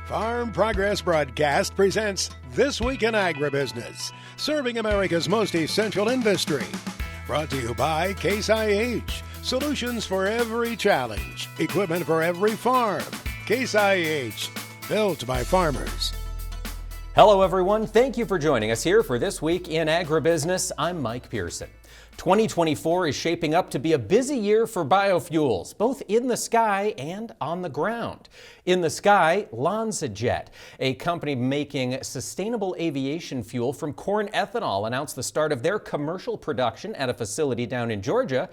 Farm Progress Broadcast presents This Week in Agribusiness, serving America's most essential industry. Brought to you by Case IH, solutions for every challenge, equipment for every farm. Case IH, built by farmers. Hello everyone, thank you for joining us here for This Week in Agribusiness. I'm Mike Pearson. 2024 is shaping up to be a busy year for biofuels, both in the sky and on the ground. In the sky, LanzaJet, a company making sustainable aviation fuel from corn ethanol, announced the start of their commercial production at a facility down in Georgia.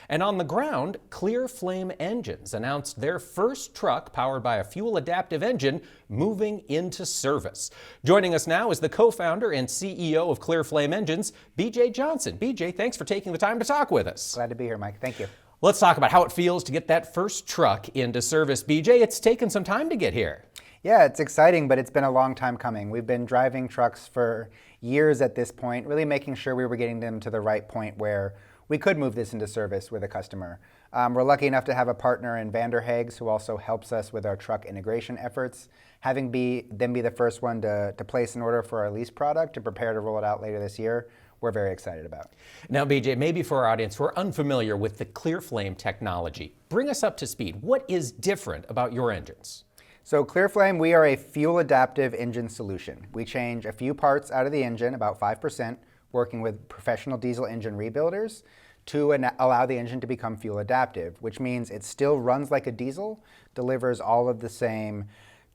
And on the ground, Clear Flame Engines announced their first truck powered by a fuel-adaptive engine moving into service. Joining us now is the co-founder and CEO of Clear Flame Engines, BJ Johnson. BJ, thanks for taking the time to talk with us. Glad to be here, Mike. Thank you. Let's talk about how it feels to get that first truck into service. BJ, it's taken some time to get here. Yeah, it's exciting, but it's been a long time coming. We've been driving trucks for years at this point, really making sure we were getting them to the right point where we could move this into service with a customer. We're lucky enough to have a partner in Vanderhaeg's who also helps us with our truck integration efforts. Having them be the first one to place an order for our lease product to prepare to roll it out later this year, we're very excited about. Now, BJ, maybe for our audience who are unfamiliar with the Clear Flame technology, bring us up to speed. What is different about your engines? So Clear Flame, we are a fuel adaptive engine solution. We change a few parts out of the engine, about 5%, working with professional diesel engine rebuilders to allow the engine to become fuel adaptive, which means it still runs like a diesel, delivers all of the same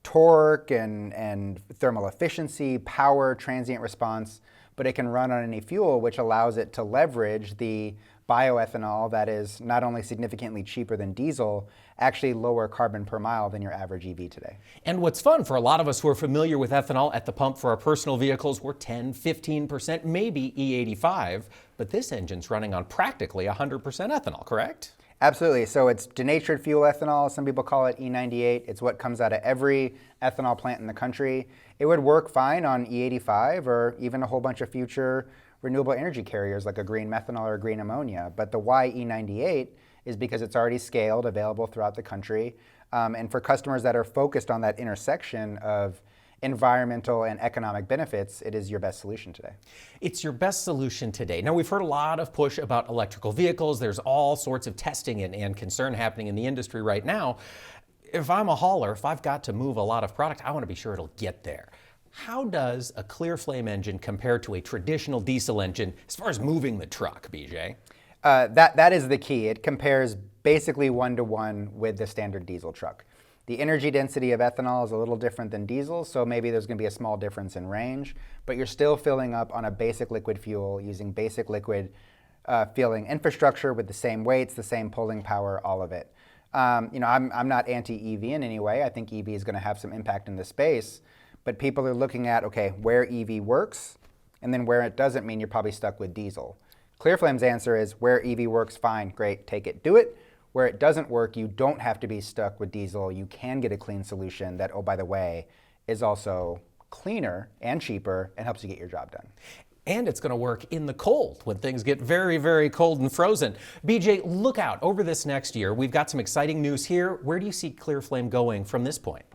torque and thermal efficiency, power, transient response, but it can run on any fuel, which allows it to leverage the bioethanol that is not only significantly cheaper than diesel, actually lower carbon per mile than your average EV today. And what's fun for a lot of us who are familiar with ethanol at the pump for our personal vehicles, we're 10, 15%, maybe E85, but this engine's running on practically 100% ethanol, correct? Absolutely. So it's denatured fuel ethanol. Some people call it E98. It's what comes out of every ethanol plant in the country. It would work fine on E85 or even a whole bunch of future renewable energy carriers like a green methanol or green ammonia. But the why E98 is because it's already scaled, available throughout the country. And for customers that are focused on that intersection of environmental and economic benefits, it is your best solution today. It's your best solution today. Now, we've heard a lot of push about electrical vehicles. There's all sorts of testing and concern happening in the industry right now. If I'm a hauler, if I've got to move a lot of product, I want to be sure it'll get there. How does a Clear Flame engine compare to a traditional diesel engine as far as moving the truck, BJ? That is the key. It compares basically one-to-one with the standard diesel truck. The energy density of ethanol is a little different than diesel, so maybe there's going to be a small difference in range, but you're still filling up on a basic liquid fuel using basic liquid filling infrastructure with the same weights, the same pulling power, all of it. I'm not anti-EV in any way. I think EV is going to have some impact in the space, but people are looking at, okay, where EV works, and then where it doesn't mean you're probably stuck with diesel. ClearFlame's answer is where EV works, fine, great, take it, do it. Where it doesn't work, you don't have to be stuck with diesel. You can get a clean solution that, oh, by the way, is also cleaner and cheaper and helps you get your job done. And it's going to work in the cold when things get very, very cold and frozen. BJ, look out over this next year. We've got some exciting news here. Where do you see Clear Flame going from this point?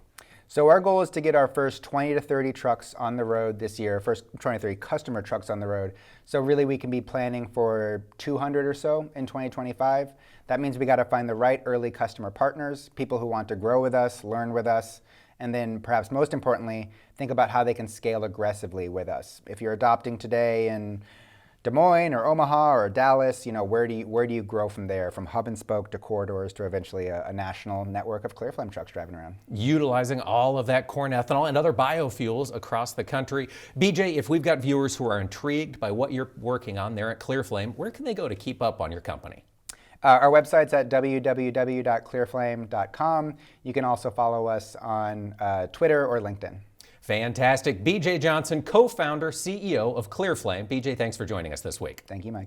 So our goal is to get our first 20 to 30 trucks on the road this year, first 20 to 30 customer trucks on the road. So really we can be planning for 200 or so in 2025. That means we got to find the right early customer partners, people who want to grow with us, learn with us, and then perhaps most importantly, think about how they can scale aggressively with us. If you're adopting today in Des Moines or Omaha or Dallas, where do you grow from there, from hub and spoke to corridors to eventually a national network of Clear Flame trucks driving around? Utilizing all of that corn ethanol and other biofuels across the country. BJ, if we've got viewers who are intrigued by what you're working on there at Clear Flame, where can they go to keep up on your company? Our website's at www.clearflame.com. You can also follow us on Twitter or LinkedIn. Fantastic. BJ Johnson, co-founder, CEO of Clear Flame. BJ, thanks for joining us this week. Thank you, Mike.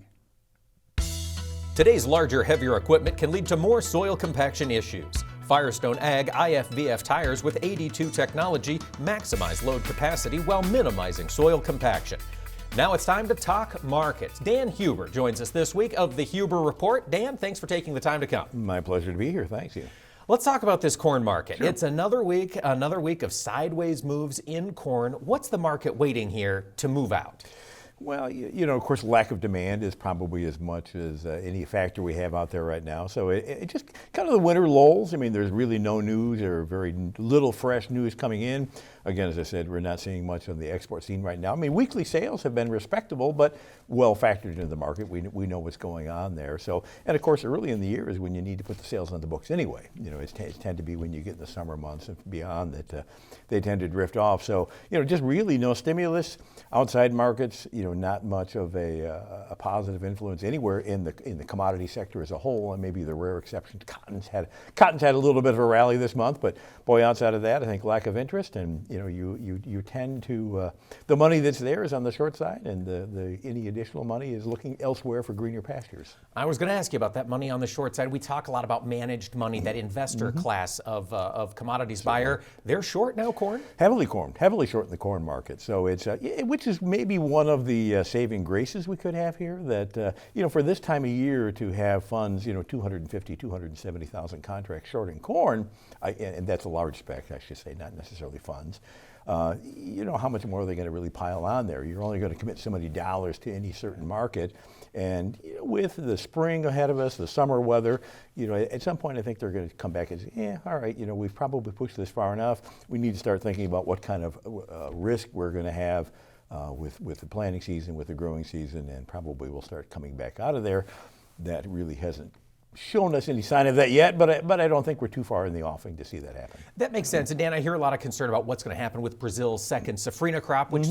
Today's larger, heavier equipment can lead to more soil compaction issues. Firestone Ag IFVF tires with 82 technology maximize load capacity while minimizing soil compaction. Now it's time to talk markets. Dan Huber joins us this week of the Huber Report. Dan, thanks for taking the time to come. My pleasure to be here. Thank you. Let's talk about this corn market. Sure. It's another week of sideways moves in corn. What's the market waiting here to move out? Well, of course, lack of demand is probably as much as any factor we have out there right now. So it just kind of the winter lulls. I mean, there's really no news or very little fresh news coming in. Again, as I said, we're not seeing much on the export scene right now. I mean, weekly sales have been respectable, but well factored into the market. We know what's going on there. So, and of course, early in the year is when you need to put the sales on the books anyway. It's tend to be when you get in the summer months and beyond that they tend to drift off. So, just really no stimulus. Outside markets, not much of a positive influence anywhere in the commodity sector as a whole, and maybe the rare exceptions. Cotton's had a little bit of a rally this month, but boy, outside of that, I think lack of interest, and you tend to the money that's there is on the short side, and any additional money is looking elsewhere for greener pastures. I was going to ask you about that money on the short side. We talk a lot about managed money, that investor class of commodities buyer. They're short now, corn? Heavily short in the corn market. So it's which is maybe one of the saving graces we could have here. That for this time of year to have funds, 270,000 contracts short in corn, and that's a large spec, I should say, not necessarily funds. How much more are they going to really pile on there? You're only going to commit so many dollars to any certain market. And with the spring ahead of us, the summer weather, at some point I think they're going to come back and say, all right, we've probably pushed this far enough. We need to start thinking about what kind of risk we're going to have with the planting season, with the growing season, and probably we'll start coming back out of there. That really hasn't shown us any sign of that yet, but I don't think we're too far in the offing to see that happen. That makes sense. And Dan, I hear a lot of concern about what's going to happen with Brazil's second safrinha crop, which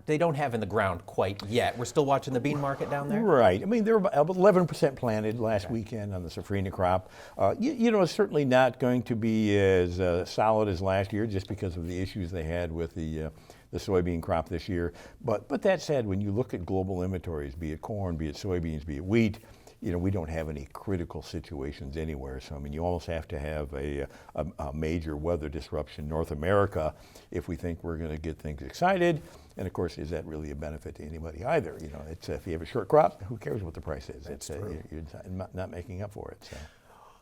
they don't have in the ground quite yet. We're still watching the bean market down there? Right. I mean, they're about 11% planted last weekend on the safrinha crop. It's certainly not going to be as solid as last year just because of the issues they had with the soybean crop this year. But that said, when you look at global inventories, be it corn, be it soybeans, be it wheat, we don't have any critical situations anywhere. So, I mean, you almost have to have a major weather disruption in North America if we think we're going to get things excited. And of course, is that really a benefit to anybody either? It's if you have a short crop, who cares what the price is? You're not making up for it. So.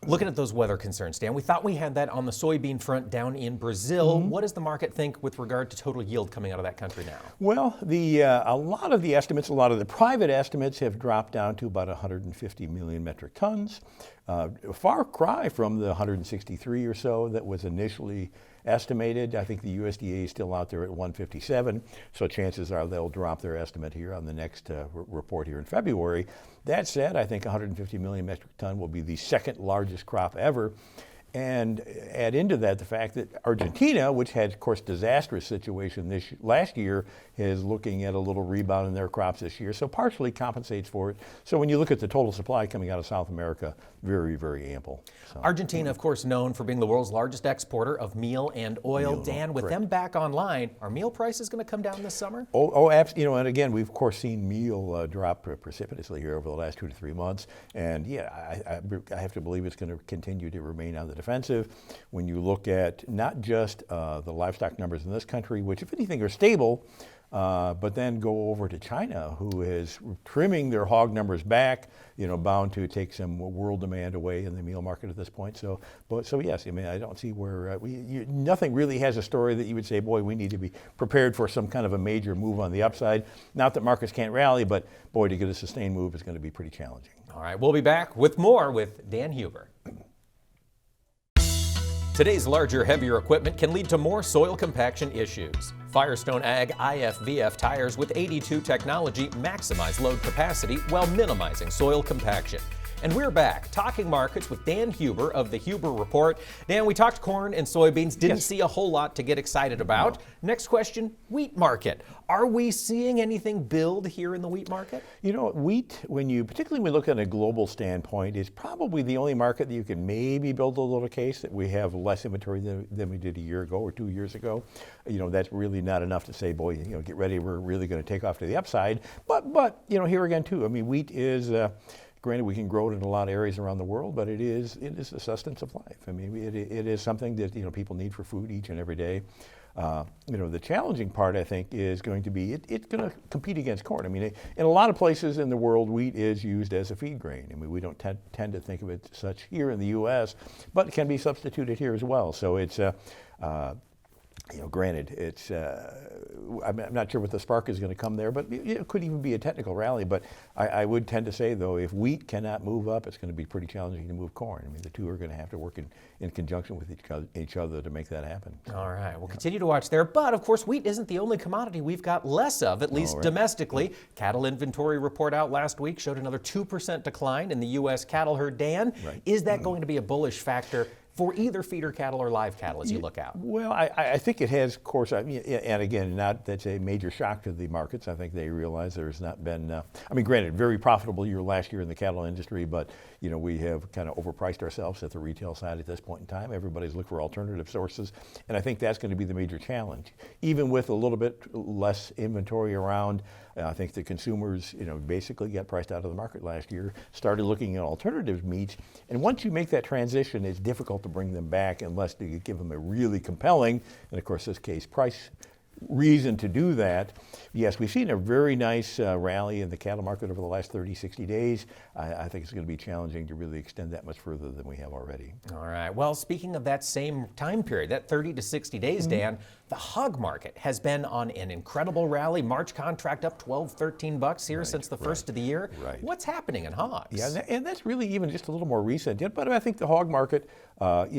Looking at those weather concerns, Dan, we thought we had that on the soybean front down in Brazil. What does the market think with regard to total yield coming out of that country now? Well, a lot of the private estimates have dropped down to about 150 million metric tons. A far cry from the 163 or so that was initially estimated. I think the USDA is still out there at 157, so chances are they'll drop their estimate here on the next report here in February. That said, I think 150 million metric ton will be the second largest crop ever. And add into that the fact that Argentina, which had, of course, disastrous situation last year, is looking at a little rebound in their crops this year, so partially compensates for it. So when you look at the total supply coming out of South America, very, very ample. So. Argentina, of course, known for being the world's largest exporter of meal and oil. Dan, with them back online, are meal prices going to come down this summer? Absolutely. And again, we've, of course, seen meal drop precipitously here over the last 2 to 3 months. And yeah, I have to believe it's going to continue to remain on the defensive. When you look at not just the livestock numbers in this country, which, if anything, are stable, but then go over to China, who is trimming their hog numbers back, bound to take some world demand away in the meal market at this point. So yes, I mean, I don't see where nothing really has a story that you would say, boy, we need to be prepared for some kind of a major move on the upside. Not that markets can't rally, but boy, to get a sustained move is going to be pretty challenging. All right, we'll be back with more with Dan Huber. Today's larger, heavier equipment can lead to more soil compaction issues. Firestone Ag IFVF tires with 82 technology maximize load capacity while minimizing soil compaction. And we're back talking markets with Dan Huber of the Huber Report. Dan, we talked corn and soybeans, didn't see a whole lot to get excited about. No. Next question, wheat market. Are we seeing anything build here in the wheat market? Wheat, particularly when we look at a global standpoint, is probably the only market that you can maybe build a little case that we have less inventory than we did a year ago or 2 years ago. That's really not enough to say, boy, get ready, we're really going to take off to the upside. But here again, too, I mean, wheat is granted, we can grow it in a lot of areas around the world, but it is the sustenance of life. I mean, it is something that people need for food each and every day. The challenging part, I think, is going to be it's going to compete against corn. I mean, in a lot of places in the world, wheat is used as a feed grain. I mean, we don't tend to think of it such here in the U.S., but it can be substituted here as well. So it's granted, it's I'm not sure what the spark is going to come there, but it could even be a technical rally. But I would tend to say, though, if wheat cannot move up, it's going to be pretty challenging to move corn. I mean, the two are going to have to work in conjunction with each other to make that happen. All right, we'll continue to watch there. But, of course, wheat isn't the only commodity we've got less of, at least domestically. Cattle inventory report out last week showed another 2% decline in the U.S. cattle herd. Dan, is that going to be a bullish factor for either feeder cattle or live cattle as you look out? Well, I think it has, of course, and again, that's a major shock to the markets. I think they realize there's not been, granted, very profitable year last year in the cattle industry, but, we have kind of overpriced ourselves at the retail side at this point in time. Everybody's looking for alternative sources, and I think that's going to be the major challenge. Even with a little bit less inventory around, I think the consumers, basically got priced out of the market last year, started looking at alternative meats, and once you make that transition, it's difficult to bring them back unless you give them a really compelling, and of course this case, price reason to do that. Yes, we've seen a very nice rally in the cattle market over the last 30, 60 days. I think it's going to be challenging to really extend that much further than we have already. All right. Well, speaking of that same time period, that 30 to 60 days, Dan, the hog market has been on an incredible rally. March contract up $12-13 here since the first of the year. What's happening in hogs? Yeah, and that's really even just a little more recent. But I think the hog market, had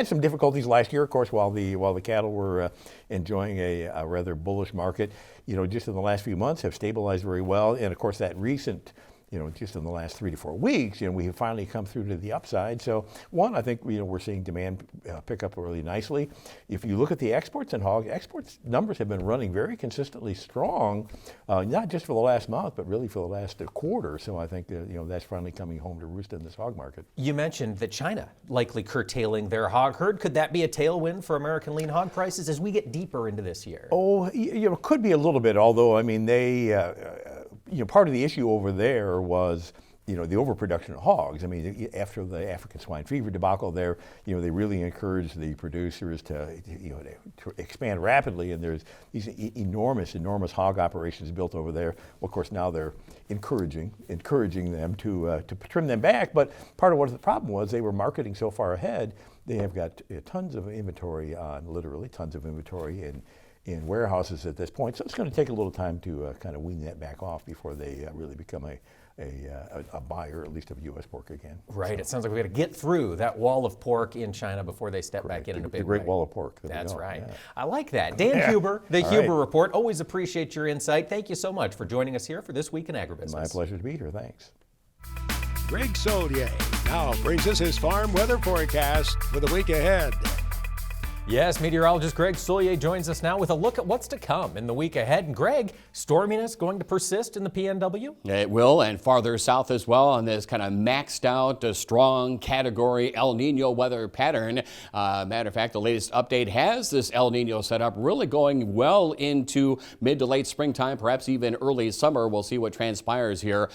some difficulties last year, of course, while the cattle were enjoying a rather bullish market. Just in the last few months have stabilized very well, and of course that recent, just in the last 3 to 4 weeks, we have finally come through to the upside. So one, I think, we're seeing demand pick up really nicely. If you look at the exports and hog, exports numbers have been running very consistently strong, not just for the last month, but really for the last quarter. So I think that's finally coming home to roost in this hog market. You mentioned that China likely curtailing their hog herd. Could that be a tailwind for American lean hog prices as we get deeper into this year? Oh, it could be a little bit, although, they, part of the issue over there was, the overproduction of hogs. After the African swine fever debacle there, they really encouraged the producers to expand rapidly, and there's these enormous hog operations built over there. Well, of course, now they're encouraging them to trim them back, but part of what the problem was, they were marketing so far ahead, they have got tons of inventory in warehouses at this point, so it's going to take a little time to kind of wean that back off before they really become a buyer, at least of U.S. pork again. Right. So it sounds like we've got to get through that wall of pork in China before they step back in a big way. The great wall of pork. That's right. Yeah. I like that. Dan Huber, the Huber Report. Always appreciate your insight. Thank you so much for joining us here for This Week in Agribusiness. My pleasure to be here. Thanks. Greg Solier now brings us his farm weather forecast for the week ahead. Yes, meteorologist Greg Solier joins us now with a look at what's to come in the week ahead. And Greg, storminess going to persist in the PNW? It will, and farther south as well on this kind of maxed out, strong category El Nino weather pattern. Matter of fact, the latest update has this El Nino setup really going well into mid to late springtime, perhaps even early summer. We'll see what transpires here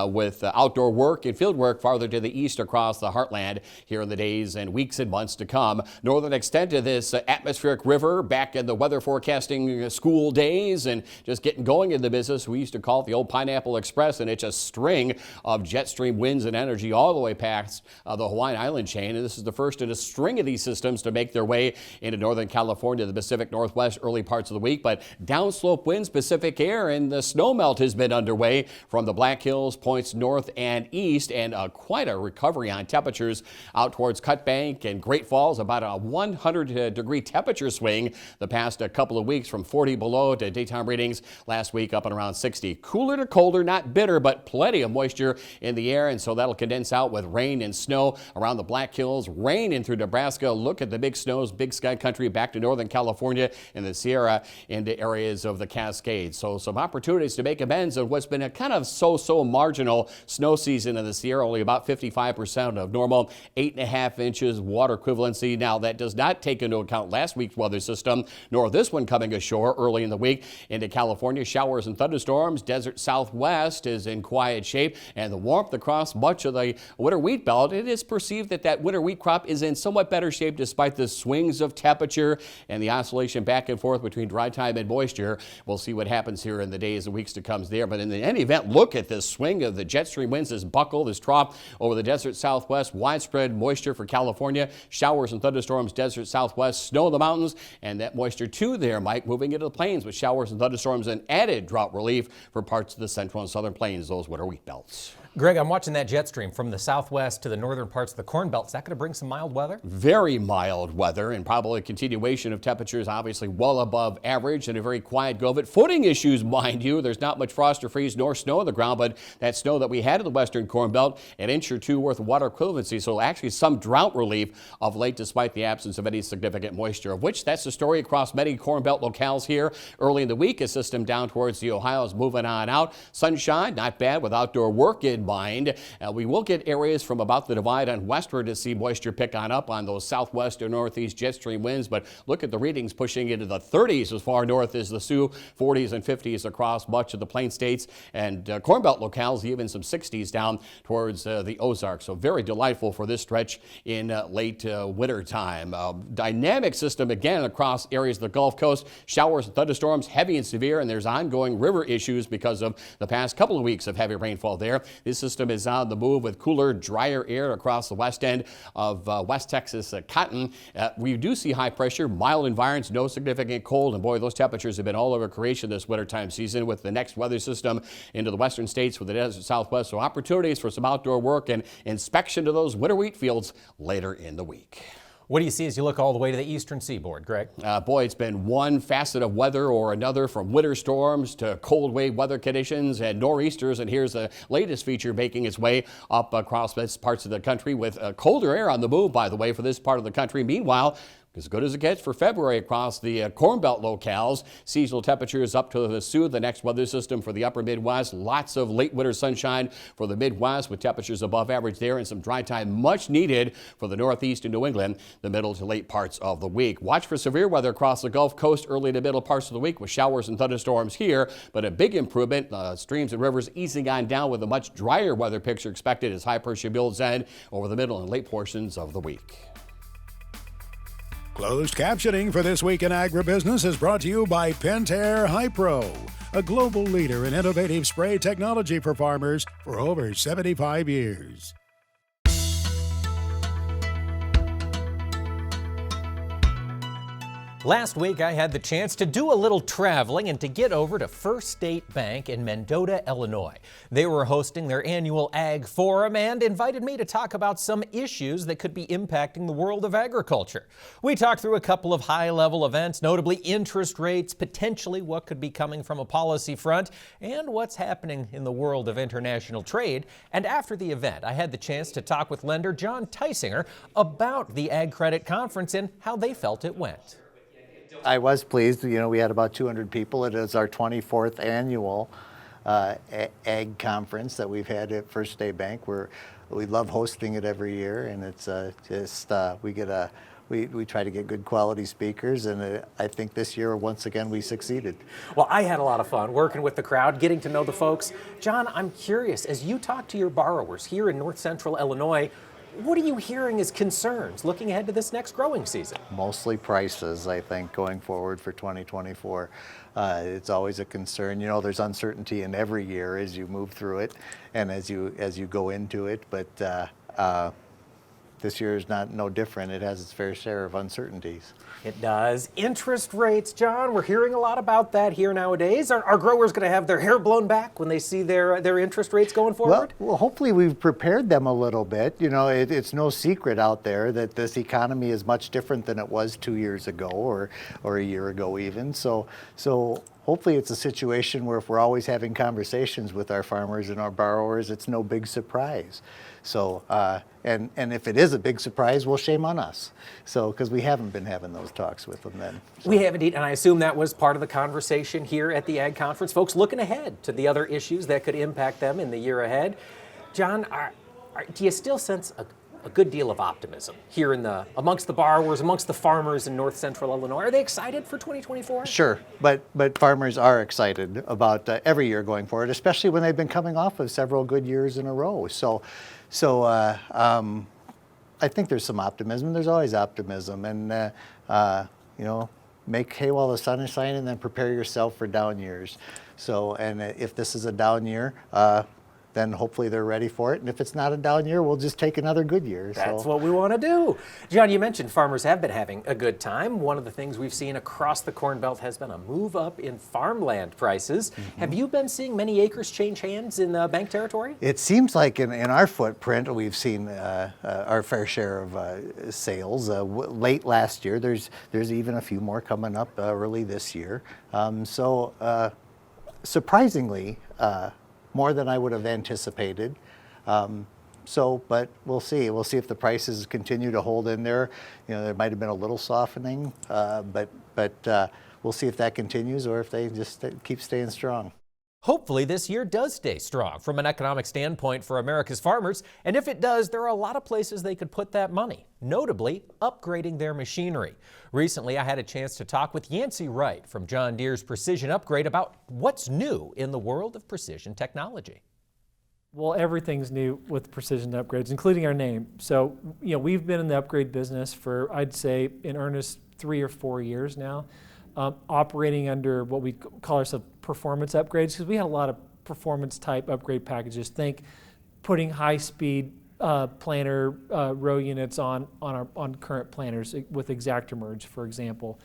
with outdoor work and field work farther to the east across the heartland here in the days and weeks and months to come. Northern extent of this atmospheric river back in the weather forecasting school days and just getting going in the business. We used to call it the old Pineapple Express, and it's a string of jet stream winds and energy all the way past the Hawaiian Island chain. And this is the first in a string of these systems to make their way into Northern California, the Pacific Northwest, early parts of the week. But downslope winds, Pacific air, and the snow melt has been underway from the Black Hills points north and east, and quite a recovery on temperatures out towards Cut Bank and Great Falls. About a 100-degree temperature swing the past couple of weeks from 40 below to daytime readings last week up and around 60. Cooler to colder, not bitter, but plenty of moisture in the air, and so that'll condense out with rain and snow around the Black Hills, rain in through Nebraska. Look at the big snows, big sky country back to Northern California and the Sierra into areas of the Cascades. So some opportunities to make amends of what's been a kind of so marginal snow season in the Sierra, only about 55% of normal, 8.5 inches water equivalency. Now that does not take into into account last week's weather system, nor this one coming ashore early in the week into California. Showers and thunderstorms. Desert Southwest is in quiet shape, and the warmth across much of the winter wheat belt. It is perceived that winter wheat crop is in somewhat better shape despite the swings of temperature and the oscillation back and forth between dry time and moisture. We'll see what happens here in the days and weeks to come there. But in any event, look at this swing of the jet stream winds, this buckle, this trough over the desert Southwest. Widespread moisture for California. Showers and thunderstorms, desert Southwest. Snow in the mountains, and that moisture too there, Mike, moving into the plains with showers and thunderstorms and added drought relief for parts of the central and southern plains, those winter wheat belts. Greg, I'm watching that jet stream from the southwest to the northern parts of the Corn Belt. Is that going to bring some mild weather? Very mild weather, and probably a continuation of temperatures obviously well above average, and a very quiet go. But footing issues, mind you. There's not much frost or freeze nor snow on the ground, but that snow that we had in the western Corn Belt, an inch or two worth of water equivalency. So actually some drought relief of late despite the absence of any significant moisture, of which that's the story across many Corn Belt locales here. Early in the week, a system down towards the Ohio is moving on out. Sunshine, not bad with outdoor work in mind. We will get areas from about the divide on westward to see moisture pick on up on those southwest or northeast jet stream winds. But look at the readings pushing into the 30s as far north as the Sioux, 40s and 50s across much of the Plain States, and Corn Belt locales, even some 60s down towards the Ozarks. So very delightful for this stretch in late winter time. Dynamic system again across areas of the Gulf Coast. Showers and thunderstorms, heavy and severe, and there's ongoing river issues because of the past couple of weeks of heavy rainfall there. This system is on the move with cooler, drier air across the west end of West Texas cotton. We do see high pressure, mild environs, no significant cold, and boy, those temperatures have been all over creation this wintertime season with the next weather system into the western states for the desert Southwest. So opportunities for some outdoor work and inspection to those winter wheat fields later in the week. What do you see as you look all the way to the eastern seaboard, Greg? Boy, it's been one facet of weather or another, from winter storms to cold wave weather conditions and nor'easters. And here's the latest feature making its way up across parts of the country with colder air on the move, by the way, for this part of the country. Meanwhile, as good as it gets for February across the Corn Belt locales. Seasonal temperatures up to the Sioux, the next weather system for the upper Midwest. Lots of late winter sunshine for the Midwest with temperatures above average there, and some dry time much needed for the Northeast and New England the middle to late parts of the week. Watch for severe weather across the Gulf Coast early to middle parts of the week with showers and thunderstorms here, but a big improvement. Streams and rivers easing on down with a much drier weather picture expected as high pressure builds in over the middle and late portions of the week. Closed captioning for This Week in Agribusiness is brought to you by Pentair Hypro, a global leader in innovative spray technology for farmers for over 75 years. Last week, I had the chance to do a little traveling and to get over to First State Bank in Mendota, Illinois. They were hosting their annual Ag Forum and invited me to talk about some issues that could be impacting the world of agriculture. We talked through a couple of high-level events, notably interest rates, potentially what could be coming from a policy front, and what's happening in the world of international trade. And after the event, I had the chance to talk with lender John Tysinger about the Ag Credit Conference and how they felt it went. I was pleased. We had about 200 people. It is our 24th annual Ag Conference that we've had at First State Bank. We love hosting it every year, and it's we try to get good quality speakers, and I think this year, once again, we succeeded. Well, I had a lot of fun working with the crowd, getting to know the folks. John, I'm curious, as you talk to your borrowers here in north central Illinois, what are you hearing as concerns looking ahead to this next growing season? Mostly prices, I think, going forward for 2024. It's always a concern. There's uncertainty in every year as you move through it and as you go into it, but this year is no different. It has its fair share of uncertainties. It does. Interest rates, John, we're hearing a lot about that here nowadays. Are growers going to have their hair blown back when they see their interest rates going forward? Well, hopefully we've prepared them a little bit. It's no secret out there that this economy is much different than it was 2 years ago or a year ago even. So hopefully it's a situation where if we're always having conversations with our farmers and our borrowers, it's no big surprise. So, and if it is a big surprise, well, shame on us. So, because we haven't been having those talks with them then. So. We have indeed, and I assume that was part of the conversation here at the Ag Conference. Folks looking ahead to the other issues that could impact them in the year ahead. John, do you still sense a good deal of optimism here amongst the borrowers, amongst the farmers in north central Illinois. Are they excited for 2024? Sure, but farmers are excited about every year going forward, especially when they've been coming off of several good years in a row. So I think there's some optimism. There's always optimism, and make hay while the sun is shining, and then prepare yourself for down years. So, and if this is a down year, then hopefully they're ready for it. And if it's not a down year, we'll just take another good year. That's what we want to do. John, you mentioned farmers have been having a good time. One of the things we've seen across the Corn Belt has been a move up in farmland prices. Mm-hmm. Have you been seeing many acres change hands in bank territory? It seems like in our footprint, we've seen our fair share of sales. Late last year, there's even a few more coming up early this year. Surprisingly, more than I would have anticipated. But we'll see. We'll see if the prices continue to hold in there. There might have been a little softening, but we'll see if that continues or if they just keep staying strong. Hopefully this year does stay strong from an economic standpoint for America's farmers, and if it does, there are a lot of places they could put that money, notably upgrading their machinery. Recently, I had a chance to talk with Yancey Wright from John Deere's Precision Upgrade about what's new in the world of precision technology. Well, everything's new with precision upgrades, including our name. So, we've been in the upgrade business for, I'd say, in earnest, 3 or 4 years now. Operating under what we call ourselves performance upgrades, because we had a lot of performance type upgrade packages. Think putting high speed planter row units on current planters with ExactEmerge, for example.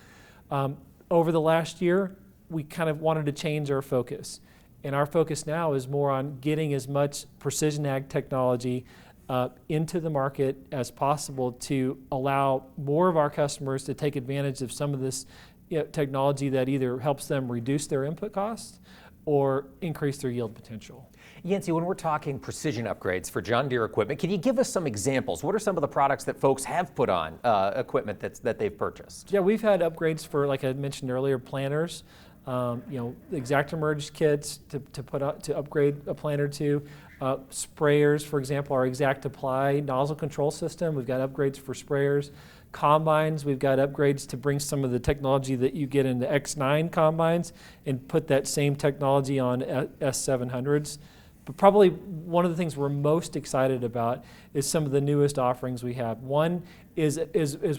Over the last year, we kind of wanted to change our focus, and our focus now is more on getting as much precision ag technology into the market as possible to allow more of our customers to take advantage of some of this technology that either helps them reduce their input costs or increase their yield potential. Yancey, when we're talking precision upgrades for John Deere equipment, can you give us some examples? What are some of the products that folks have put on equipment that they've purchased? Yeah, we've had upgrades for, like I mentioned earlier, planters. ExactEmerge kits to upgrade a planter to. Sprayers, for example, our ExactApply nozzle control system. We've got upgrades for sprayers. Combines, we've got upgrades to bring some of the technology that you get in the X9 combines and put that same technology on S700s. But probably one of the things we're most excited about is some of the newest offerings we have. One is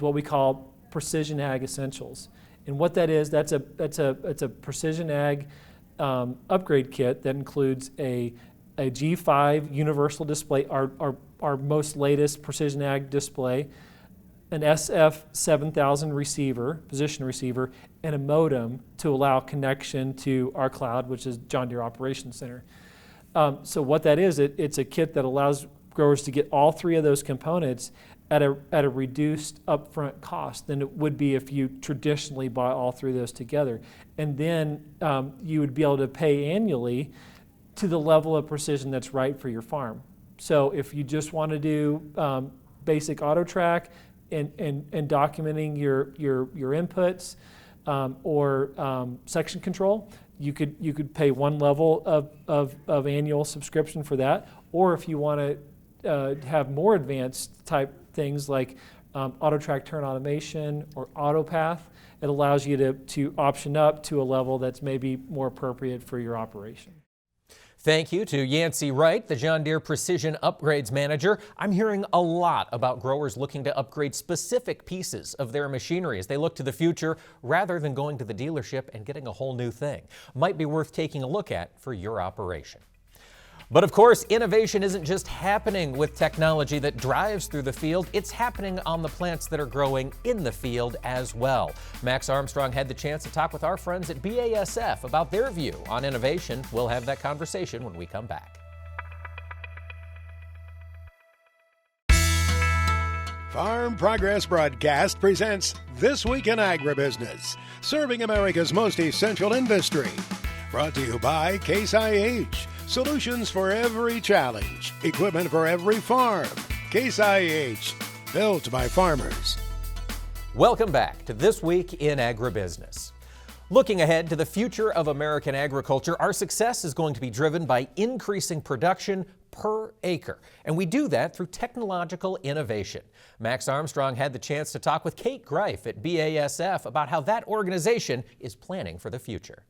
what we call Precision Ag Essentials. And what that is, that's a Precision Ag upgrade kit that includes a G5 universal display, our most latest Precision Ag display, an SF7000 receiver, position receiver, and a modem to allow connection to our cloud, which is John Deere Operations Center. So what that is, it's a kit that allows growers to get all 3 of those components at a reduced upfront cost than it would be if you traditionally buy all 3 of those together. And then you would be able to pay annually to the level of precision that's right for your farm. So if you just want to do basic auto track and documenting your inputs or section control, you could pay one level of annual subscription for that. Or if you want to have more advanced type things like auto track turn automation or AutoPath, it allows you to option up to a level that's maybe more appropriate for your operation. Thank you to Yancey Wright, the John Deere Precision Upgrades Manager. I'm hearing a lot about growers looking to upgrade specific pieces of their machinery as they look to the future rather than going to the dealership and getting a whole new thing. Might be worth taking a look at for your operation. But of course, innovation isn't just happening with technology that drives through the field, it's happening on the plants that are growing in the field as well. Max Armstrong had the chance to talk with our friends at BASF about their view on innovation. We'll have that conversation when we come back. Farm Progress Broadcast presents This Week in Agribusiness, serving America's most essential industry. Brought to you by Case IH. Solutions for every challenge. Equipment for every farm. Case IH. Built by farmers. Welcome back to This Week in Agribusiness. Looking ahead to the future of American agriculture, our success is going to be driven by increasing production per acre. And we do that through technological innovation. Max Armstrong had the chance to talk with Kate Greif at BASF about how that organization is planning for the future.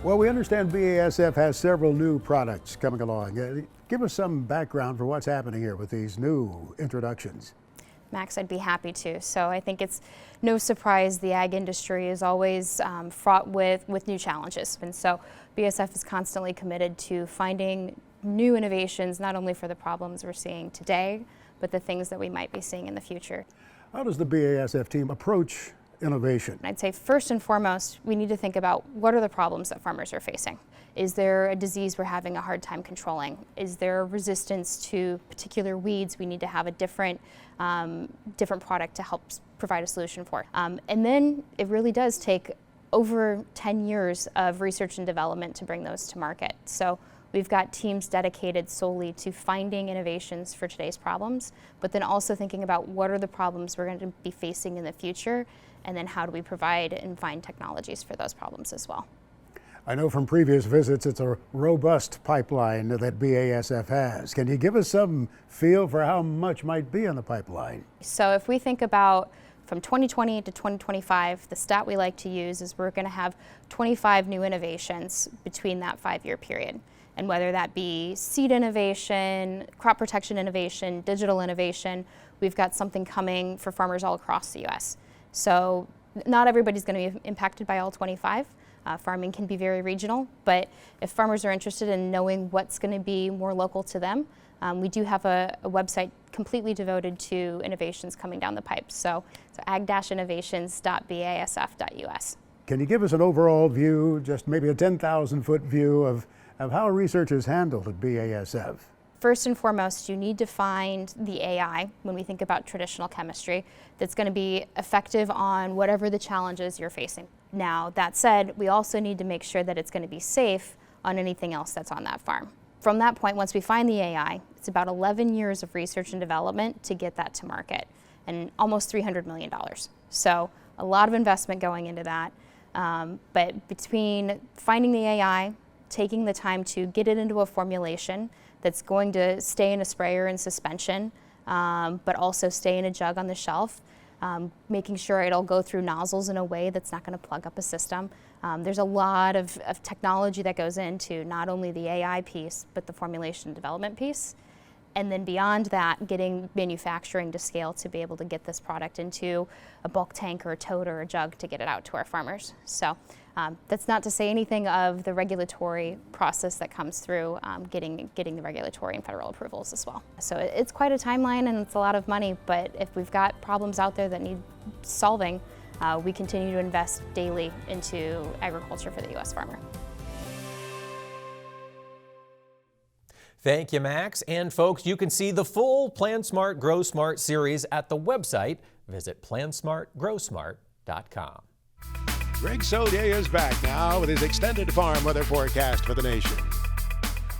Well, we understand BASF has several new products coming along. Give us some background for what's happening here with these new introductions. Max, I'd be happy to. So I think it's no surprise the ag industry is always fraught with new challenges. And so BASF is constantly committed to finding new innovations, not only for the problems we're seeing today, but the things that we might be seeing in the future. How does the BASF team approach innovation? I'd say first and foremost, we need to think about what are the problems that farmers are facing. Is there a disease we're having a hard time controlling? Is there resistance to particular weeds we need to have a different product to help provide a solution for? And then it really does take over 10 years of research and development to bring those to market. So we've got teams dedicated solely to finding innovations for today's problems, but then also thinking about what are the problems we're going to be facing in the future, and then how do we provide and find technologies for those problems as well. I know from previous visits it's a robust pipeline that BASF has. Can you give us some feel for how much might be in the pipeline? So if we think about from 2020 to 2025, the stat we like to use is we're going to have 25 new innovations between that 5-year period. And whether that be seed innovation, crop protection innovation, digital innovation, we've got something coming for farmers all across the U.S. So not everybody's going to be impacted by all 25. Farming can be very regional, but if farmers are interested in knowing what's going to be more local to them, we do have a website completely devoted to innovations coming down the pipe. So ag-innovations.basf.us. Can you give us an overall view, just maybe a 10,000-foot view of how research is handled at BASF? First and foremost, you need to find the AI, when we think about traditional chemistry, that's going to be effective on whatever the challenges you're facing. Now, that said, we also need to make sure that it's going to be safe on anything else that's on that farm. From that point, once we find the AI, it's about 11 years of research and development to get that to market, and almost $300 million. So a lot of investment going into that. But between finding the AI, taking the time to get it into a formulation that's going to stay in a sprayer in suspension, but also stay in a jug on the shelf, making sure it'll go through nozzles in a way that's not going to plug up a system. There's a lot of technology that goes into not only the AI piece, but the formulation development piece. And then beyond that, getting manufacturing to scale to be able to get this product into a bulk tank or a tote or a jug to get it out to our farmers. So that's not to say anything of the regulatory process that comes through getting the regulatory and federal approvals as well. So it's quite a timeline and it's a lot of money, but if we've got problems out there that need solving, we continue to invest daily into agriculture for the U.S. farmer. Thank you, Max. And folks, you can see the full Plan Smart, Grow Smart series at the website. Visit plansmartgrowsmart.com. Greg Solier is back now with his extended farm weather forecast for the nation.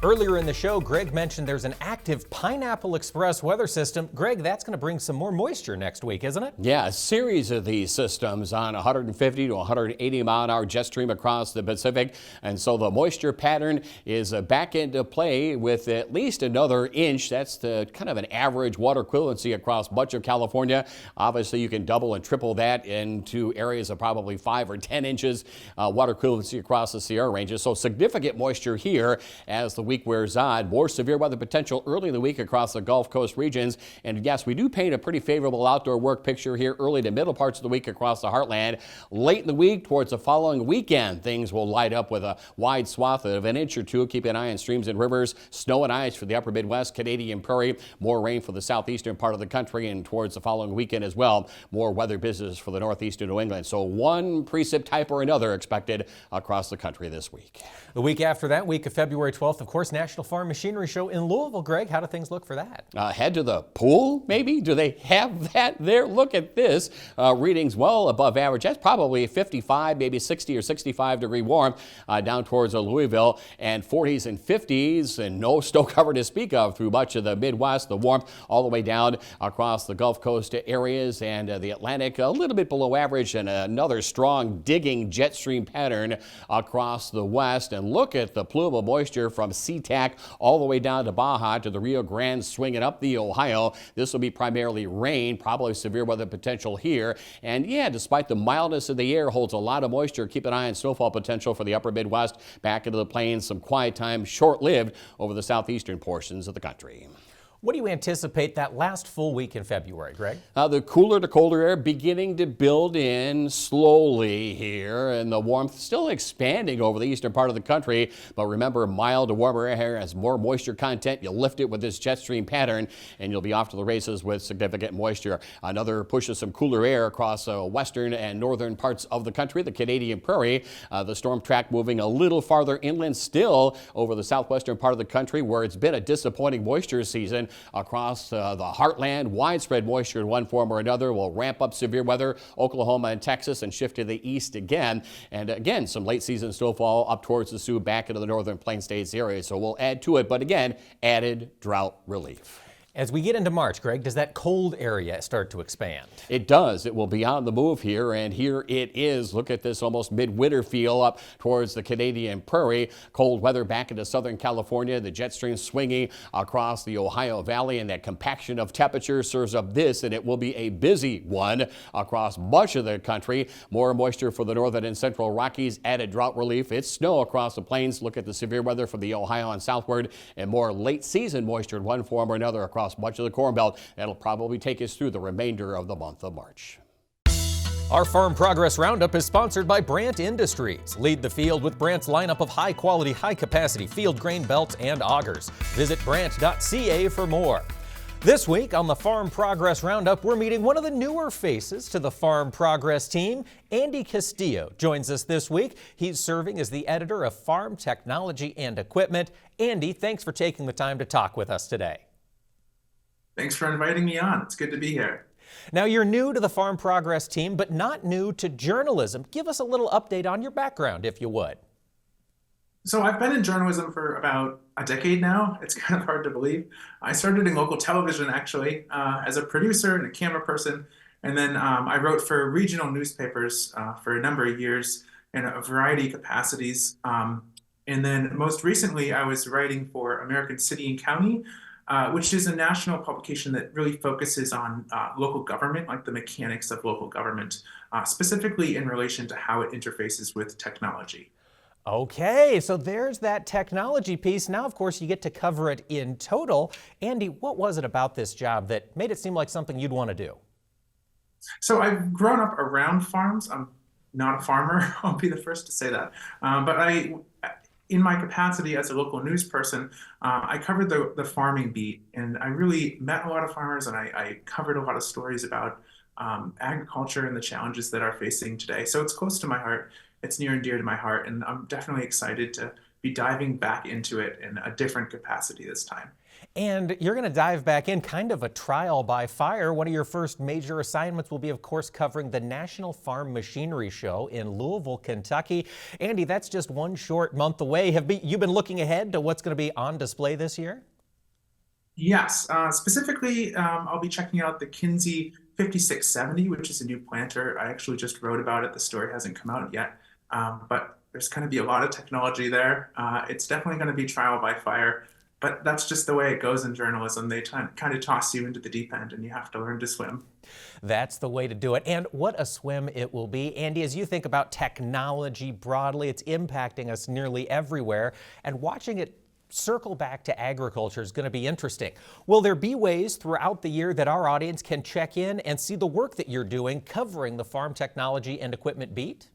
Earlier in the show, Greg mentioned there's an active Pineapple Express weather system. Greg, that's going to bring some more moisture next week, isn't it? Yeah, a series of these systems on 150 to 180 mile an hour jet stream across the Pacific. And so the moisture pattern is back into play with at least another inch. That's the kind of an average water equivalency across much of California. Obviously, you can double and triple that into areas of probably 5 or 10 inches water equivalency across the Sierra ranges. So significant moisture here as the week wears on. More severe weather potential early in the week across the Gulf Coast regions. And yes, we do paint a pretty favorable outdoor work picture here early to middle parts of the week across the heartland. Late in the week towards the following weekend, things will light up with a wide swath of an inch or two. Keep an eye on streams and rivers. Snow and ice for the upper Midwest, Canadian Prairie. More rain for the southeastern part of the country and towards the following weekend as well. More weather business for the northeastern New England. So one precip type or another expected across the country this week. The week after that, week of February 12th, of course, course, National Farm Machinery Show in Louisville. Greg, how do things look for that? Head to the pool, maybe? Do they have that there? Look at this. Readings well above average. That's probably 55, maybe 60 or 65 degree warm down towards Louisville, and 40s and 50s, and no snow cover to speak of through much of the Midwest. The warmth all the way down across the Gulf Coast areas and the Atlantic, a little bit below average, and another strong digging jet stream pattern across the west. And look at the plume of moisture from SeaTac all the way down to Baja to the Rio Grande, swinging up the Ohio. This will be primarily rain, probably severe weather potential here. And yeah, despite the mildness of the air, holds a lot of moisture. Keep an eye on snowfall potential for the upper Midwest, back into the plains. Some quiet time, short-lived over the southeastern portions of the country. What do you anticipate that last full week in February, Greg? The cooler to colder air beginning to build in slowly here, and the warmth still expanding over the eastern part of the country. But remember, mild to warmer air has more moisture content. You lift it with this jet stream pattern, and you'll be off to the races with significant moisture. Another push of some cooler air across western and northern parts of the country, the Canadian Prairie. The storm track moving a little farther inland still over the southwestern part of the country, where it's been a disappointing moisture season. Across the heartland, widespread moisture in one form or another will ramp up severe weather, Oklahoma and Texas, and shift to the east again. And again, some late season snowfall up towards the Sioux, back into the northern Plain States area. So we'll add to it, but again, added drought relief. As we get into March, Greg, does that cold area start to expand? It does. It will be on the move here, and here it is. Look at this almost midwinter feel up towards the Canadian Prairie. Cold weather back into Southern California. The jet stream swinging across the Ohio Valley, and that compaction of temperature serves up this, and it will be a busy one across much of the country. More moisture for the northern and central Rockies, added drought relief. It's snow across the plains. Look at the severe weather from the Ohio and southward, and more late season moisture in one form or another across much of the Corn Belt. That'll probably take us through the remainder of the month of March. Our Farm Progress Roundup is sponsored by Brandt Industries. Lead the field with Brandt's lineup of high-quality, high-capacity field grain belts and augers. Visit brandt.ca for more. This week on the Farm Progress Roundup, we're meeting one of the newer faces to the Farm Progress team. Andy Castillo joins us this week. He's serving as the editor of Farm Technology and Equipment. Andy, thanks for taking the time to talk with us today. Thanks for inviting me on. It's good to be here. Now, you're new to the Farm Progress team, but not new to journalism. Give us a little update on your background, if you would. So I've been in journalism for about a decade now. It's kind of hard to believe. I started in local television, actually, as a producer and a camera person. And then I wrote for regional newspapers for a number of years in a variety of capacities. And then most recently, I was writing for American City and County, which is a national publication that really focuses on local government, like the mechanics of local government, specifically in relation to how it interfaces with technology. Okay, so there's that technology piece. Now, of course, you get to cover it in total. Andy, what was it about this job that made it seem like something you'd want to do? So I've grown up around farms. I'm not a farmer, I'll be the first to say that. But in my capacity as a local news person, I covered the farming beat, and I really met a lot of farmers, and I covered a lot of stories about agriculture and the challenges that are facing today. So it's close to my heart. It's near and dear to my heart, and I'm definitely excited to be diving back into it in a different capacity this time. And you're going to dive back in, kind of a trial by fire. One of your first major assignments will be, of course, covering the National Farm Machinery Show in Louisville, Kentucky. Andy, that's just one short month away. Have you been looking ahead to what's going to be on display this year? Yes. Specifically, I'll be checking out the Kinsey 5670, which is a new planter. I actually just wrote about it. The story hasn't come out yet, but there's going to be a lot of technology there. It's definitely going to be trial by fire. But that's just the way it goes in journalism. They kind of toss you into the deep end, and you have to learn to swim. That's the way to do it. And what a swim it will be. Andy, as you think about technology broadly, it's impacting us nearly everywhere. And watching it circle back to agriculture is going to be interesting. Will there be ways throughout the year that our audience can check in and see the work that you're doing covering the farm technology and equipment beat?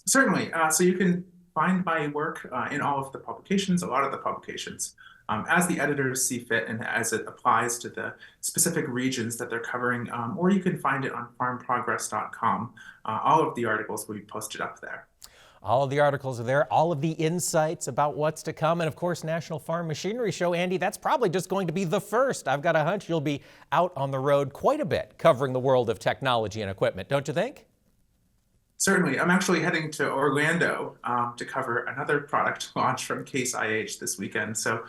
Certainly. So you can find my work in all of the publications, a lot of the publications, as the editors see fit and as it applies to the specific regions that they're covering, or you can find it on farmprogress.com. All of the articles will be posted up there. All of the articles are there, all of the insights about what's to come, and of course, National Farm Machinery Show. Andy, that's probably just going to be the first. I've got a hunch you'll be out on the road quite a bit covering the world of technology and equipment, don't you think? Certainly. I'm actually heading to Orlando to cover another product launch from Case IH this weekend. So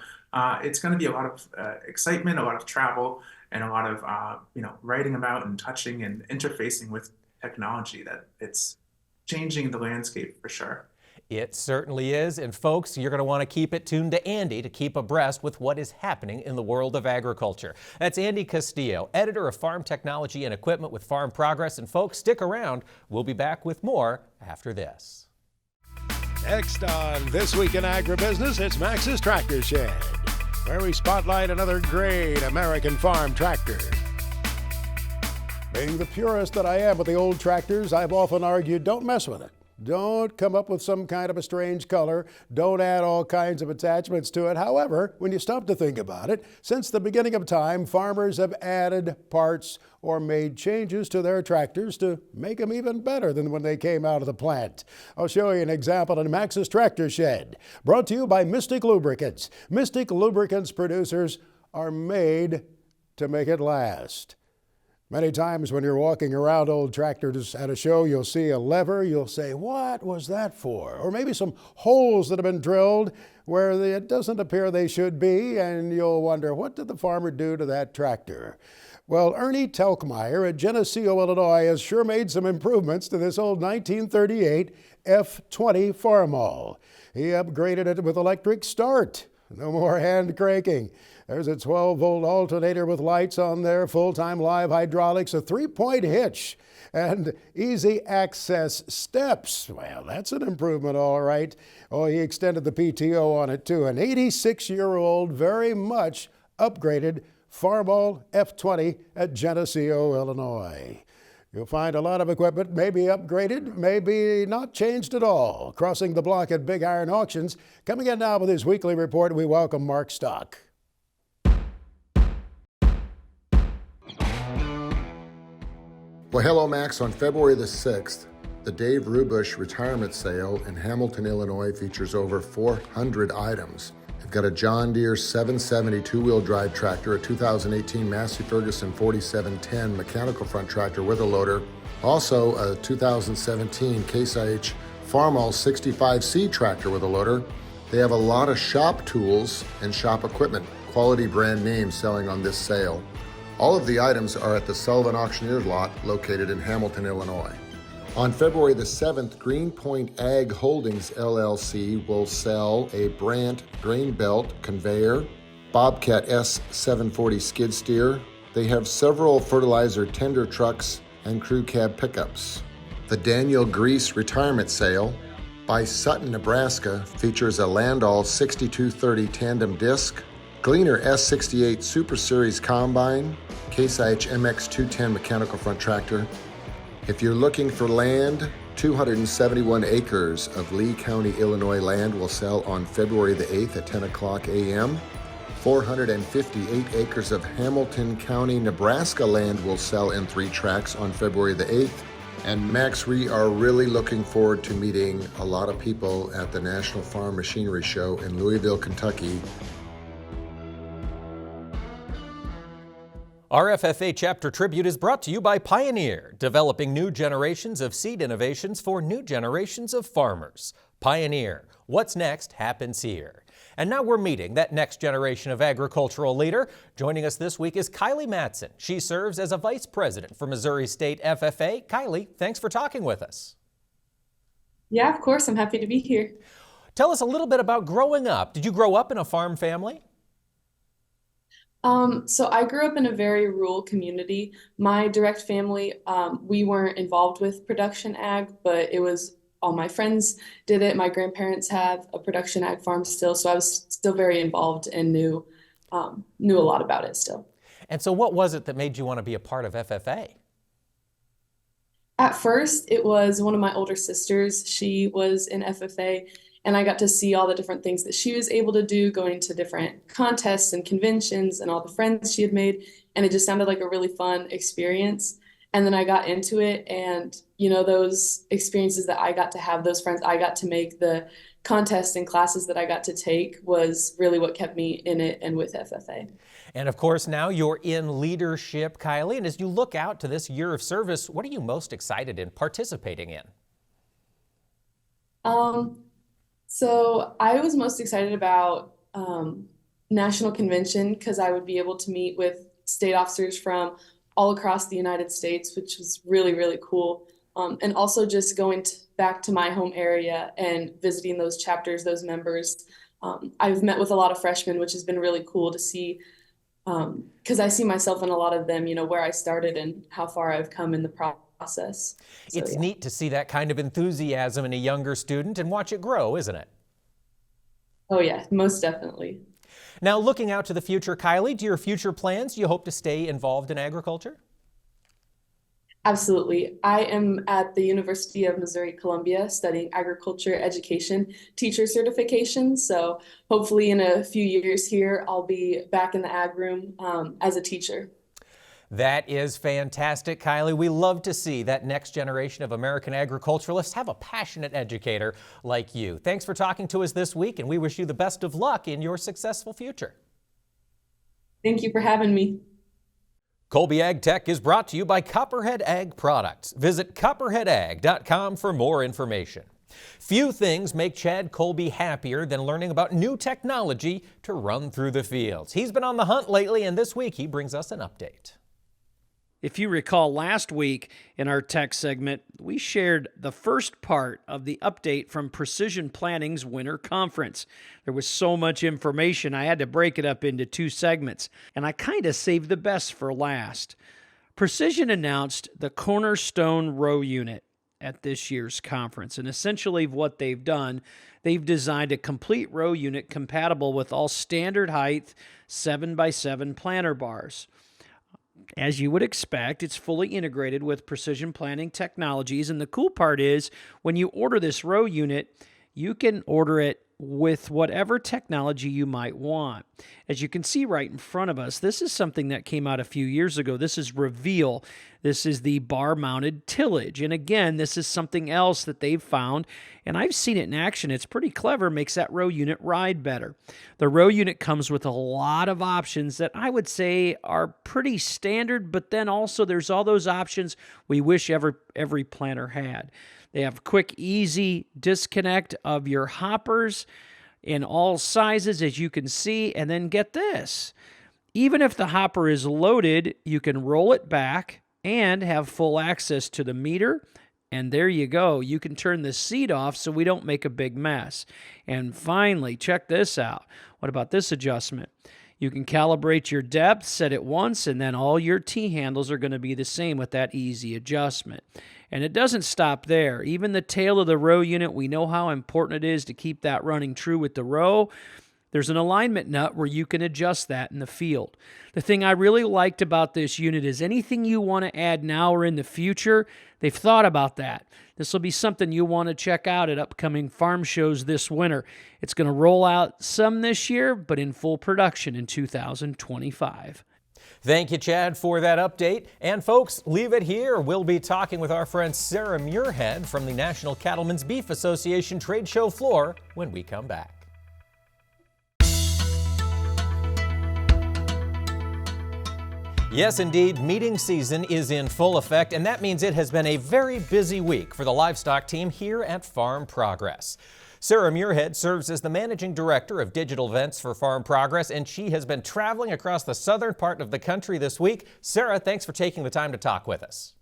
it's going to be a lot of excitement, a lot of travel, and a lot of writing about and touching and interfacing with technology. That it's changing the landscape for sure. It certainly is, and folks, you're going to want to keep it tuned to Andy to keep abreast with what is happening in the world of agriculture. That's Andy Castillo, editor of Farm Technology and Equipment with Farm Progress, and folks, stick around. We'll be back with more after this. Next on This Week in Agribusiness, it's Max's Tractor Shed, where we spotlight another great American farm tractor. Being the purist that I am with the old tractors, I've often argued, don't mess with it. Don't come up with some kind of a strange color. Don't add all kinds of attachments to it. However, when you stop to think about it, since the beginning of time, farmers have added parts or made changes to their tractors to make them even better than when they came out of the plant. I'll show you an example in Max's Tractor Shed, brought to you by Mystic Lubricants. Mystic Lubricants producers are made to make it last. Many times when you're walking around old tractors at a show, you'll see a lever. You'll say, what was that for? Or maybe some holes that have been drilled where it doesn't appear they should be, and you'll wonder, what did the farmer do to that tractor? Well, Ernie Telkmeyer at Geneseo, Illinois, has sure made some improvements to this old 1938 F20 Farmall. He upgraded it with electric start. No more hand cranking. There's a 12-volt alternator with lights on there, full-time live hydraulics, a 3-point hitch, and easy access steps. Well, that's an improvement, all right. Oh, he extended the PTO on it, too. An 86-year-old, very much upgraded Farmall F20 at Geneseo, Illinois. You'll find a lot of equipment maybe upgraded, maybe not changed at all. Crossing the block at Big Iron Auctions. Coming in now with his weekly report, we welcome Mark Stock. Well, hello, Max. On February the 6th, the Dave Rubush retirement sale in Hamilton, Illinois features over 400 items. You've got a John Deere 770 two-wheel drive tractor, a 2018 Massey Ferguson 4710 mechanical front tractor with a loader, also a 2017 Case IH Farmall 65C tractor with a loader. They have a lot of shop tools and shop equipment, quality brand names selling on this sale. All of the items are at the Sullivan Auctioneers lot located in Hamilton, Illinois. On February the 7th, Greenpoint Ag Holdings LLC will sell a Brandt grain belt conveyor, Bobcat S740 skid steer. They have several fertilizer tender trucks and crew cab pickups. The Daniel Grease retirement sale by Sutton, Nebraska features a Landall 6230 tandem disc, Gleaner S68 Super Series Combine, Case IH MX 210 mechanical front tractor. If you're looking for land, 271 acres of Lee County, Illinois land will sell on February the 8th at 10 o'clock a.m. 458 acres of Hamilton County, Nebraska land will sell in 3 tracks on February the 8th. And Max, we are really looking forward to meeting a lot of people at the National Farm Machinery Show in Louisville, Kentucky. Our FFA Chapter Tribute is brought to you by Pioneer, developing new generations of seed innovations for new generations of farmers. Pioneer, what's next happens here. And now we're meeting that next generation of agricultural leader. Joining us this week is Kylie Matson. She serves as a vice president for Missouri State FFA. Kylie, thanks for talking with us. Yeah, of course. I'm happy to be here. Tell us a little bit about growing up. Did you grow up in a farm family? So I grew up in a very rural community. My direct family, we weren't involved with production ag, but it was all my friends did it. My grandparents have a production ag farm still, so I was still very involved and knew a lot about it still. And so what was it that made you want to be a part of FFA? At first, it was one of my older sisters. She was in FFA, and I got to see all the different things that she was able to do, going to different contests and conventions and all the friends she had made. And it just sounded like a really fun experience. And then I got into it, and those experiences that I got to have, those friends I got to make, the contests and classes that I got to take was really what kept me in it and with FFA. And of course, now you're in leadership, Kylie. And as you look out to this year of service, what are you most excited in participating in? So I was most excited about National Convention because I would be able to meet with state officers from all across the United States, which was really, really cool. And also just going back to my home area and visiting those chapters, those members. I've met with a lot of freshmen, which has been really cool to see, because I see myself in a lot of them, where I started and how far I've come in the process. So, it's neat to see that kind of enthusiasm in a younger student and watch it grow, isn't it? Oh yeah, most definitely. Now, looking out to the future, Kylie, do your future plans, do you hope to stay involved in agriculture? Absolutely. I am at the University of Missouri-Columbia studying agriculture education teacher certification. So hopefully in a few years here, I'll be back in the ag room as a teacher. That is fantastic, Kylie. We love to see that next generation of American agriculturalists have a passionate educator like you. Thanks for talking to us this week, and we wish you the best of luck in your successful future. Thank you for having me. Colby Ag Tech is brought to you by Copperhead Ag Products. Visit copperheadag.com for more information. Few things make Chad Colby happier than learning about new technology to run through the fields. He's been on the hunt lately, and this week he brings us an update. If you recall last week in our tech segment, we shared the first part of the update from Precision Planning's Winter Conference. There was so much information, I had to break it up into 2 segments, and I kind of saved the best for last. Precision announced the Cornerstone Row Unit at this year's conference, and essentially what they've done, they've designed a complete row unit compatible with all standard height 7x7 planter bars. As you would expect, it's fully integrated with Precision Planning technologies, and the cool part is when you order this row unit, you can order it with whatever technology you might want. As you can see right in front of us, this is something that came out a few years ago. This is Reveal. This is the bar-mounted tillage. And again, this is something else that they've found, and I've seen it in action. It's pretty clever, makes that row unit ride better. The row unit comes with a lot of options that I would say are pretty standard, but then also there's all those options we wish every planter had. They have quick, easy disconnect of your hoppers in all sizes, as you can see. And then get this. Even if the hopper is loaded, you can roll it back and have full access to the meter. And there you go. You can turn the seat off so we don't make a big mess. And finally, check this out. What about this adjustment? You can calibrate your depth, set it once, and then all your T-handles are going to be the same with that easy adjustment. And it doesn't stop there. Even the tail of the row unit, we know how important it is to keep that running true with the row. There's an alignment nut where you can adjust that in the field. The thing I really liked about this unit is anything you want to add now or in the future, they've thought about that. This will be something you want to check out at upcoming farm shows this winter. It's going to roll out some this year, but in full production in 2025. Thank you, Chad, for that update. And folks, leave it here. We'll be talking with our friend Sarah Muirhead from the National Cattlemen's Beef Association trade show floor when we come back. Yes, indeed, meeting season is in full effect, and that means it has been a very busy week for the livestock team here at Farm Progress. Sarah Muirhead serves as the Managing Director of Digital Events for Farm Progress, and she has been traveling across the southern part of the country this week. Sarah, thanks for taking the time to talk with us.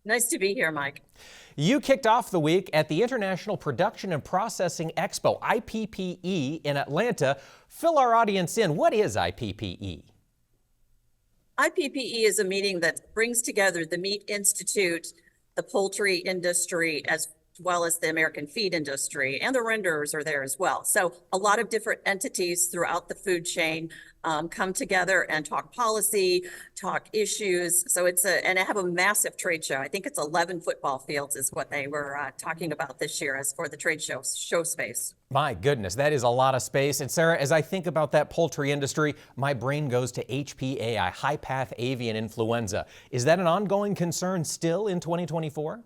Nice to be here, Mike. You kicked off the week at the International Production and Processing Expo, IPPE, in Atlanta. Fill our audience in. What is IPPE? IPPE is a meeting that brings together the Meat Institute, the poultry industry, as well as the American feed industry, and the renderers are there as well. So a lot of different entities throughout the food chain come together and talk policy, talk issues. So and I have a massive trade show. I think it's 11 football fields is what they were talking about this year as for the trade show space. My goodness, that is a lot of space. And Sarah, as I think about that poultry industry, my brain goes to HPAI, high path avian influenza. Is that an ongoing concern still in 2024?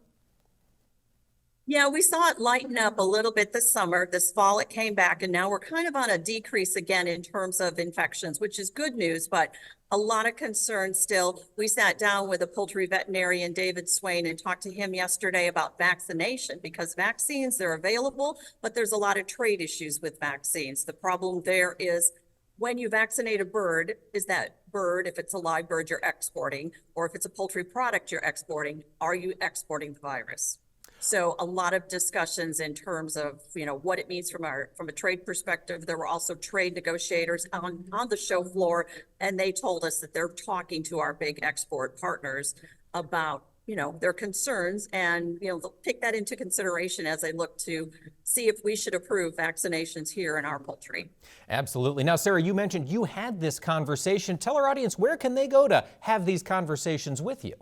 Yeah, we saw it lighten up a little bit this summer. This fall, it came back, and now we're kind of on a decrease again in terms of infections, which is good news, but a lot of concern still. We sat down with a poultry veterinarian, David Swain, and talked to him yesterday about vaccination, because vaccines, they're available, but there's a lot of trade issues with vaccines. The problem there is when you vaccinate a bird, is that bird, if it's a live bird you're exporting, or if it's a poultry product you're exporting, are you exporting the virus? So a lot of discussions in terms of, what it means from a trade perspective. There were also trade negotiators on the show floor, and they told us that they're talking to our big export partners about, their concerns, and, they'll take that into consideration as they look to see if we should approve vaccinations here in our poultry. Absolutely. Now, Sarah, you mentioned you had this conversation. Tell our audience, where can they go to have these conversations with you?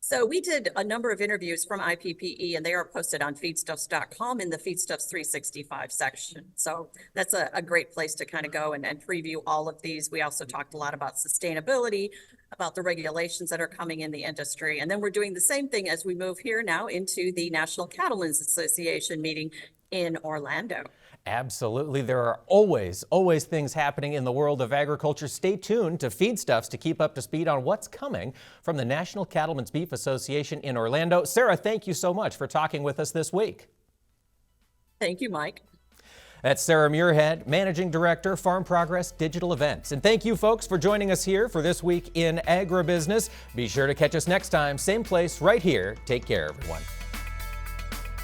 So we did a number of interviews from IPPE, and they are posted on feedstuffs.com in the Feedstuffs 365 section. So that's a great place to kind of go and preview all of these. We also talked a lot about sustainability, about the regulations that are coming in the industry. And then we're doing the same thing as we move here now into the National Cattlemen's Association meeting in Orlando. Absolutely. There are always things happening in the world of agriculture. Stay tuned to Feedstuffs to keep up to speed on what's coming from the National Cattlemen's Beef Association in Orlando. Sarah, thank you so much for talking with us this week. Thank you, Mike. That's Sarah Muirhead, Managing Director, Farm Progress Digital Events. And thank you, folks, for joining us here for This Week in Agribusiness. Be sure to catch us next time, same place, right here. Take care, everyone.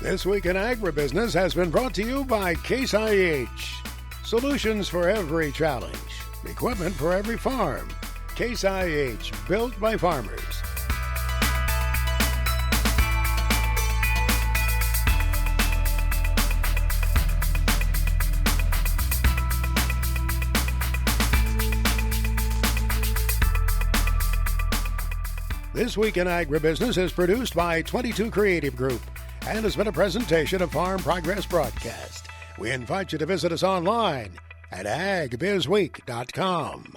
This Week in Agribusiness has been brought to you by Case IH. Solutions for every challenge. Equipment for every farm. Case IH, built by farmers. This Week in Agribusiness is produced by 22 Creative Group and has been a presentation of Farm Progress Broadcast. We invite you to visit us online at agbizweek.com.